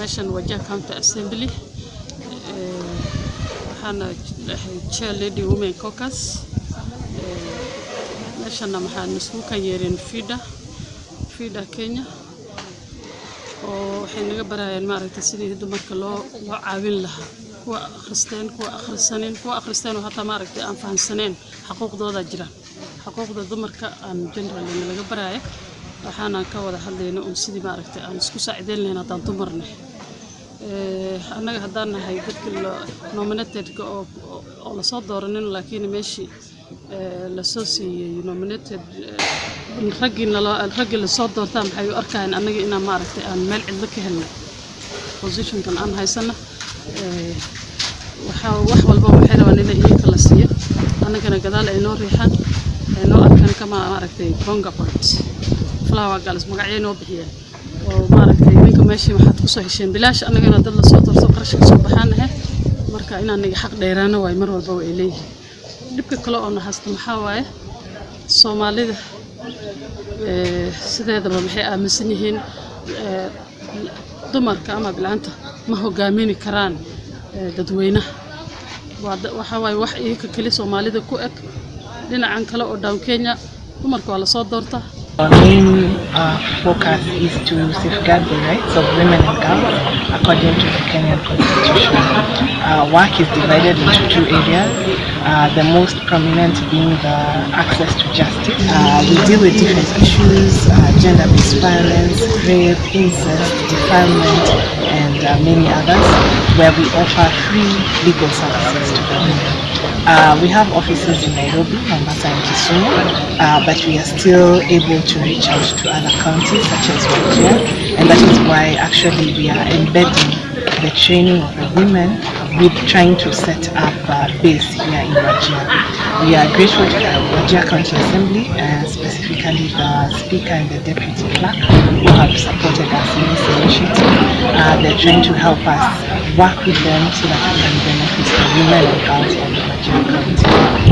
Meeshan Wajir County Assembly waxaana chair lady women caucus meeshan waxaan isku ka yeerin FIDA Kenya oo waxay naga barayaan maaragtay sidii dumarka loo caawin lahaa kuwa akhristeen oo hatta maaragtay aan fahansaneen xuquuqdooda jira xuquuqda dumarka aan generally laga barayo waxaana ka wada hadlaynaa sidii maaragtay aan isku saacideyn lahayn haddaan dumarna annaga haddaan nahay dadka nominated oo la soo dooranin laakiin meeshii la soo siiyay nominated raggi la soo doortaa maxay u arkayaan annaga inaan maaragtay aan meel cidlo ka helno positionkan aan haysana wax walba waxay rabaan in iyaga la siiyo annagana gadaal ay noo riixaan ay noo arkaan kama maaragtay bonga part flower girls magacyo noo bixiyeen oo maaragtay ninka meeshii waxaad ku soo hesheen bilaash annagana dad la soo doorto qarash ka soo baxaanahay marka inaan niga xaq dheeraana way mar walba way leeyihiin dibka kale oo nahasta maxaa waaye Soomaalida sideedaba maxay aaminsan yihiin dumarka ama bilaanta ma hogaamini karaan dadweynaha waxa waaye wax iyaga kali Soomaalida ku eg dhinacan kale oo down Kenya dumarka waa la soo doortaa. Our main focus is to safeguard the rights of women and girls according to the Kenyan Constitution. Work is divided into two areas, the most prominent being the access to justice. We deal with different issues, gender-based violence, rape, incest, defilement, and many others, where we offer free legal services to the women. We have offices in Nairobi, Mombasa and Kisumu, but we are still able to reach out to other counties such as Wajir, and that is why actually we are embedding the training of the women with trying to set up a base here in Wajir. We are grateful to the Wajir County Assembly and specifically the Speaker and the Deputy Clerk who have supported us in this initiative. They're trying to help us work with them so that we can benefit the women and girls of Wajir County.